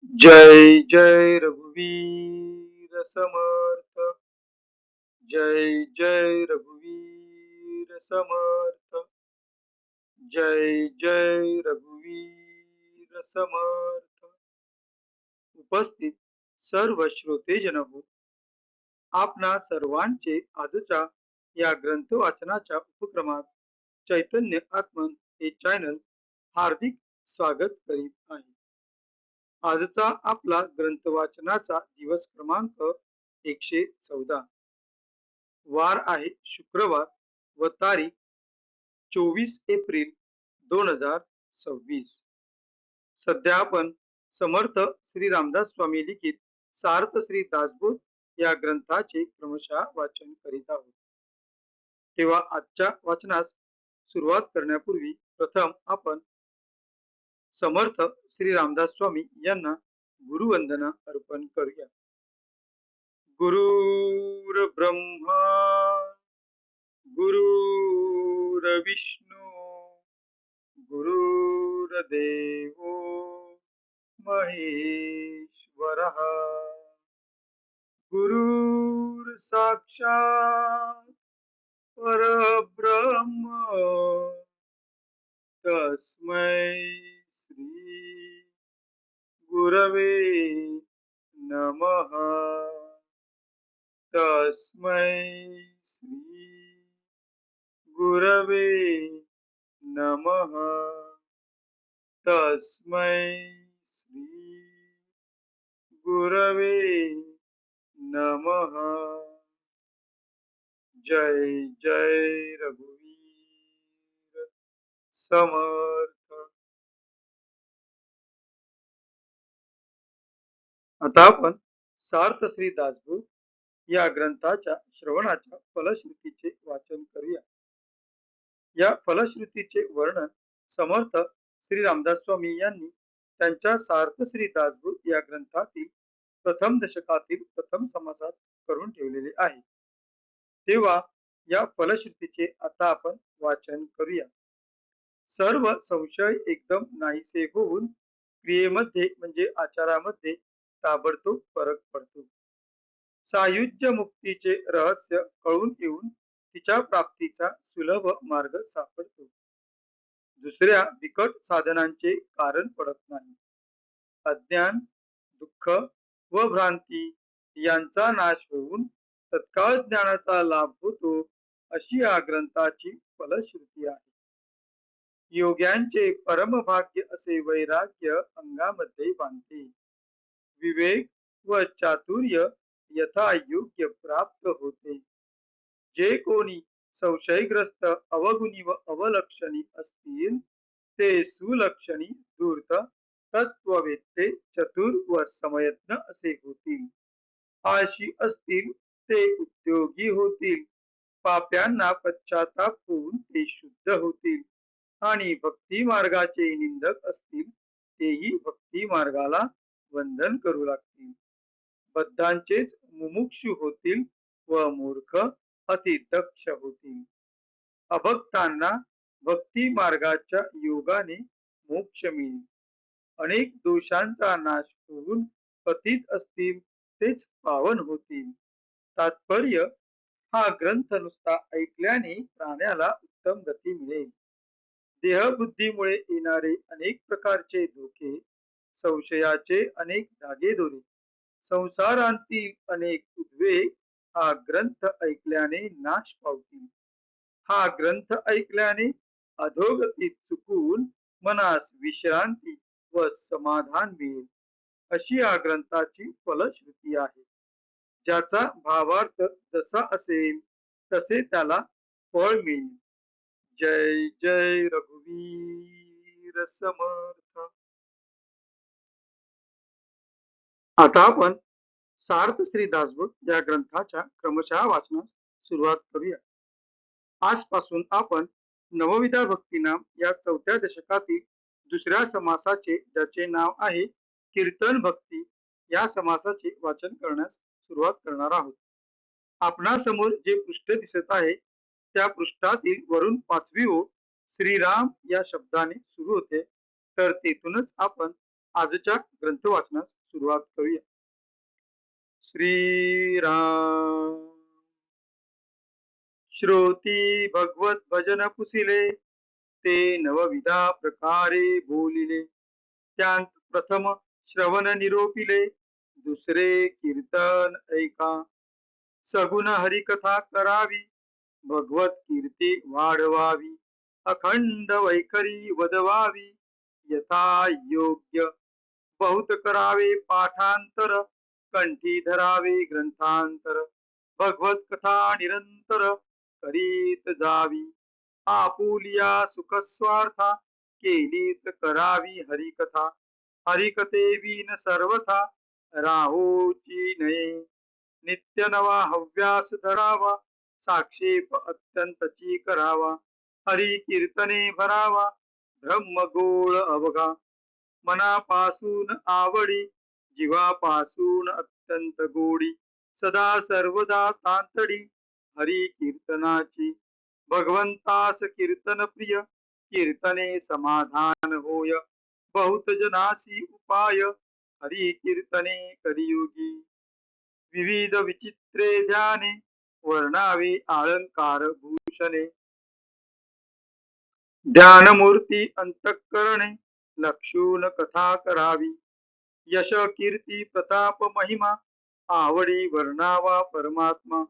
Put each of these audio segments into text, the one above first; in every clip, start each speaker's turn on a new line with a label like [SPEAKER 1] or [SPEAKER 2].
[SPEAKER 1] जय जय रघुवीर समर्थ। जय जय रघुवीर समर्थ। जय जय रघुवीर समर्थ। उपस्थित सर्व श्रोतेजन हो, आपणा सर्वांचे आजच्या या ग्रंथ वाचनाच्या उपक्रमात चैतन्य आत्मन हे चॅनल हार्दिक स्वागत करीत आहे। आजचा आपला ग्रंथ वाचनाचा दिवस क्रमांक 114, वार आहे शुक्रवार व तारीख 24 एप्रिल 2026। सध्या आपण समर्थ श्री रामदास स्वामी लिखित सार्थ श्री दासबोध या ग्रंथाचे क्रमशः वाचन करीत आहोत। तेव्हा आजच्या वाचनास सुरुवात करण्यापूर्वी प्रथम आपण समर्थ श्री रामदास स्वामी यांना गुरुवंदना अर्पण करूया। गुरुर ब्रह्मा गुरुर्विष्णू गुरुर्देवो महेश्वरः गुरुर साक्षात् परब्रह्म तस्मै श्री गुरवे नमः। तस्मै श्री गुरवे नमः। तस्मै श्री गुरवे नमः। जय जय रघुवीर समर्थ। आता आपण सार्थ श्री दासबोध या ग्रंथाच्या श्रवणाच्या फलश्रुतीचे वाचन करूया। या फलश्रुतीचे वर्णन समर्थ श्री रामदास स्वामी यांनी त्यांच्या सार्थ श्री दासबोध या ग्रंथातील प्रथम दशकातील प्रथम समासात करून ठेवलेले आहे। तेव्हा या फलश्रुतीचे आता आपण वाचन करूया। सर्व संशय एकदम नाहीसे होऊन क्रियेमध्ये म्हणजे आचारामध्ये ताबडतोब फरक पडतो। सायुज्य मुक्तीचे रहस्य कळून येऊन तिच्या प्राप्तीचा सुलभ मार्ग सापडतो। दुसऱ्या बिकट साधनांचे कारण पडत नाही। अज्ञान, दुःख व भ्रांती यांचा नाश होऊन तत्काळ ज्ञानाचा लाभ होतो, अशी या ग्रंथाची फलश्रुती आहे। योग्यांचे परमभाग्य असे वैराग्य अंगामध्ये बांधते। विवेक व चातुर्य यथायोग्य प्राप्त होते। जे कोणी संशयग्रस्त अवगुणी व अवलक्षणी असतील ते सुलक्षणी धूर्त तत्ववेत्ते चतुर व समयज्ञ असे होतील। आळशी असतील ते उद्योगी होतील। पाप्यांना पश्चाताप होऊन ते शुद्ध होतील आणि भक्ती मार्गाचे निंदक असतील तेही भक्ती मार्गाला वंदन करू लागतील। बद्धांचेच मुमुक्षु होतील व मूर्ख अतिदक्ष होतील। अभक्तांना भक्ती मार्गाच्या योगाने मोक्ष मिळेल। अनेक दोषांचा नाश होऊन पतित असतील तेच पावन होतील। तात्पर्य, हा ग्रंथ नुसता ऐकल्याने प्राण्याला उत्तम गती मिळेल। देहबुद्धीमुळे येणारे अनेक प्रकारचे धोके, संशयाचे अनेक धागेदोरे, संसारांतील अनेक उद्वेग हा ग्रंथ ऐकल्याने नाश पावतील। हा ग्रंथ ऐकल्याने अधोगतीत चुकून मनास विश्रांती व समाधान मिळेल, अशी या ग्रंथाची फलश्रुती आहे। ज्याचा भावार्थ जसा असेल तसे त्याला फळ मिळेल। जय जय रघुवीर समर्थ। आता आपण सार्थ श्री दासबोध या ग्रंथाच्या क्रमशः वाचनास सुरुवात करूया। आजपासून आपण नवविधा भक्तिनाम या 4थ्या दशकातील दुसऱ्या समासाचे, ज्याचे नाव आहे कीर्तन भक्ती, या समासाचे वाचन करण्यास सुरुवात करणार आहोत। आपणासमोर जे पृष्ठ दिसत आहे त्या पृष्ठातील वरून 5वी ओळ श्रीराम या शब्दाने सुरू होते, तर तेथूनच आपण आजच्या ग्रंथ वाचनास सुरुवात करूया. श्रीराम श्रोती भगवत भजन पुसिले, ते नवविधा प्रकारे बोलिले. त्यांत प्रथम श्रवण निरोपिले, दुसरे कीर्तन ऐका. सगुण हरिकथा करावी, भगवत कीर्ती वाढवावी. अखंड वैखरी वदवावी, यथा योग्य. बहुत करावे पाठांतर, कंठी धरावे ग्रंथांतर. भगवत कथा निरंतर, करीत जावी. आपुलिया सुख स्वार्था, केलीच करावी हरिकथा. हरिकथे विन सर्वथा, राहोची नये. नित्य नवा हव्यास धरावा, साक्षेप अत्यंतची करावा. हरी कीर्तने भरावा, ब्रह्मगोळ अवघा. मनापासून आवडी, जीवापासून अत्यंत गोडी. सदा सर्वदा तांतडी, हरी कीर्तनाची. भगवंतास कीर्तन प्रिय, कीर्तने समाधान होय. बहुत जनासी उपाय, हरी कीर्तने कलियुगी. विविध विचित्रे ध्याने, वर्णावे अलंकार भूषणे. ध्यानमूर्ती अंतःकरणे, लक्षून कथा करावी. यश कीर्ती प्रताप महिमा, आवडी वर्णावा परमात्मा.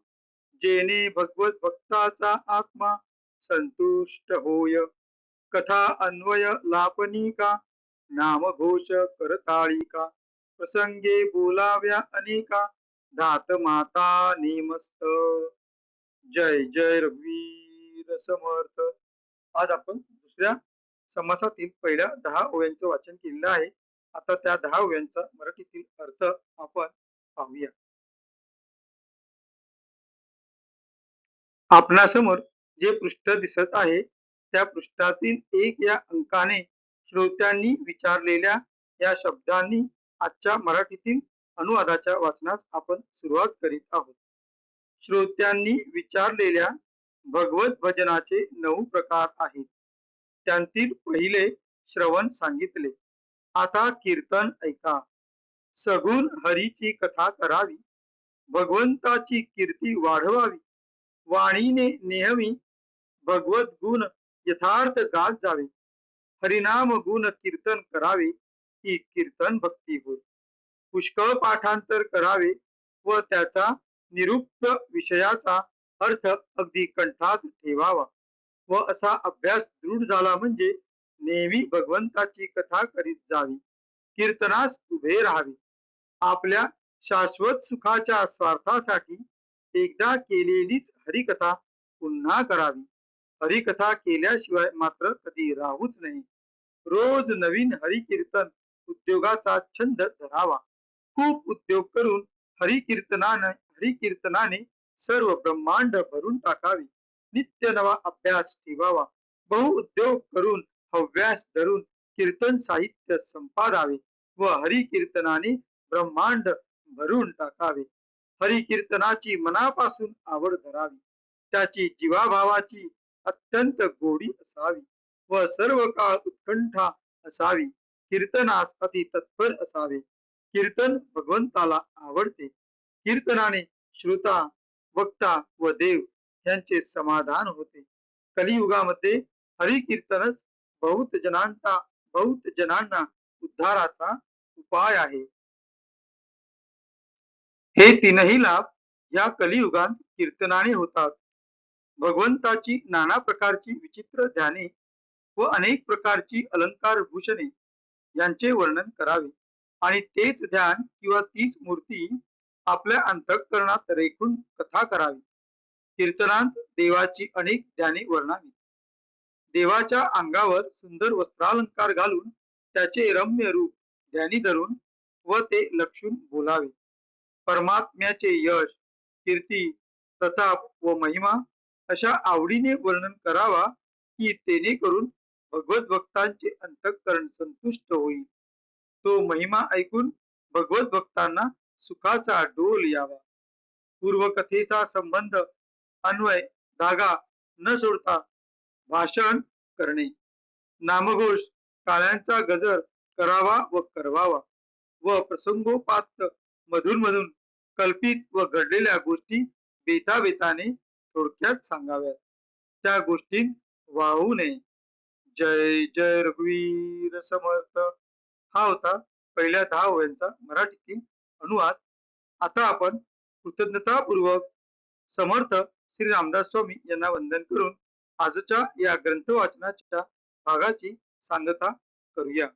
[SPEAKER 1] जेने भगवत भक्ताचा आत्मा, संतुष्ट होय. कथा अन्वय लापनिका, नामघोष करताळिका. प्रसंगे बोलाव्या अनेका, धात माता नेमस्त. जय जय रघुवीर समर्थ. आज आपण दुसऱ्या समासातील पहिल्या 10 ओव्यांचं वाचन केलेलं आहे. आता त्या 10 ओव्यांचा मराठीतील अर्थ आपण पाहूया. आपणासमोर जे पृष्ठ दिसत आहे, त्या पृष्ठातील 1 या अंकाने श्रोत्यांनी विचारलेल्या या शब्दांनी आजच्या मराठीतील अनुवादाच्या वाचनास आपण सुरुवात करीत आहोत. श्रोत्यांनी विचारलेल्या भगवत भजनाचे 9 प्रकार आहेत. त्यांतील पहिले श्रवण सांगितले. आता कीर्तन ऐका. सगुण हरीची कथा करावी, भगवंताची कीर्ती वाढवावी. वाणीने नेहमी भगवत गुण यथार्थ गात जावे. हरिनाम गुण कीर्तन करावे, ही कीर्तन भक्ती होय. पुष्कळ पाठांतर करावे व त्याचा निरुक्त विषयाचा अर्थ अगदी कंठात ठेवावा व असा अभ्यास दृढ झाला म्हणजे नेहमी भगवंताची कथा करीत जावी. कीर्तनास उभे राहावे. आपल्या शाश्वत सुखाच्या स्वार्थासाठी एकदा केलेलीच हरिकथा पुन्हा करावी. हरिकथा केल्याशिवाय मात्र कधी राहूच नाही. रोज नवीन हरिकीर्तन उद्योगाचा छंद धरावा. खूप उद्योग करून हरिकीर्तनाने सर्व ब्रह्मांड भरून टाकावे. नित्य नवा अभ्यास ठेवावा. बहुउद्योग करून हव्यास धरून कीर्तन साहित्य संपादावे व हरिकीर्तनाने ब्रह्मांड भरून टाकावे. हरिकीर्तनाची मनापासून आवड धरावी. त्याची जीवाभावाची अत्यंत गोडी असावी व सर्व काळ उत्कंठा असावी. कीर्तनास अति तत्पर असावे. कीर्तन भगवंताला आवडते. कीर्तनाने श्रोता, वक्ता व देव यांचे समाधान होते. कलियुगामध्ये हरिकीर्तनच बहुत जनांना उद्धाराचा उपाय आहे. हे तीनही लाभ या कलियुगात कीर्तनाने होतात. भगवंताची नाना प्रकारची विचित्र ध्याने व अनेक प्रकारची अलंकार भूषणे यांचे वर्णन करावे आणि तेच ध्यान किंवा तीच मूर्ती आपल्या अंतःकरणात रेखून कथा करावी. कीर्तनात देवाची अनेक ध्याने वर्णावी. देवाच्या अंगावर सुंदर वस्त्रालंकार घालून त्याचे रम्य रूप ध्यानी धरून व ते लक्षून बोलावे. परमात्म्याचे यश, कीर्ती, प्रताप व महिमा अशा आवडीने वर्णन करावा की तेने करून भगवत भक्तांचे अंतःकरण संतुष्ट होईल. तो महिमा ऐकून भगवत भक्तांना सुखाचा डोल यावा. पूर्वकथेचा संबंध, अन्वय, धागा न सोडता भाषण करणे. नामघोष, टाळ्यांचा गजर करावा व करवावा व प्रसंगोपात मधून मधून कल्पित व घडलेल्या गोष्टी बेताबेताने थोडक्यात सांगाव्यात. त्या गोष्टी वाहू नये. जय जय रघुवीर समर्थ. हा होता पहिल्या 10 ओव्यांचा मराठीतील अनुवाद. आता आपण कृतज्ञतापूर्वक समर्थ श्री रामदास स्वामी यांना वंदन करून आजच्या या ग्रंथ वाचनाच्या भागाची सांगता करूया.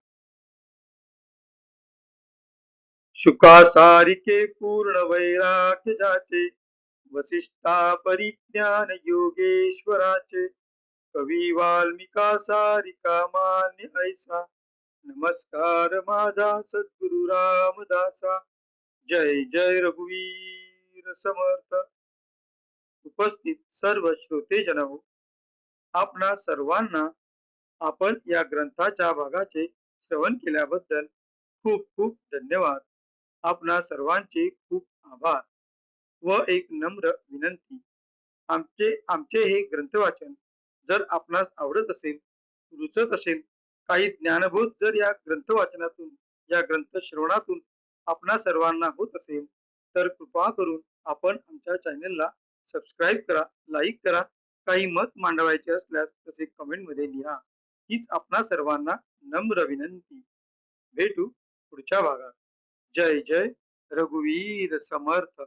[SPEAKER 1] शुका सारिके पूर्ण वैराग्य जाचे, वसिष्ठा परिज्ञान योगेश्वराचे, कवी वाल्मिका सारिका मान्य ऐसा, नमस्कार माझा सद्गुरु रामदासा. जय जय रघुवीर समर्थ. उपस्थित सर्व श्रोते जन हो, आपणा सर्वांना आपण या ग्रंथाच्या भागाचे श्रवण केल्याबद्दल खूप खूप धन्यवाद. आपणा सर्वांचे खूप आभार व एक नम्र विनंती. आमचे हे ग्रंथ वाचन जर आपणास आवडत असेल, रुचत असेल, काही ज्ञानबोध जर या ग्रंथ वाचनातून या ग्रंथ श्रवणातून आपणा सर्वांना होत असेल, तर कृपा करून आपण आमच्या चॅनेलला सबस्क्राईब करा, लाईक करा. काही मत मांडवायचे असल्यास तसे कमेंट मध्ये लिहा. हीच आपणा सर्वांना नम्र विनंती. भेटू पुढच्या भागात. जय जय रघुवीर समर्थ.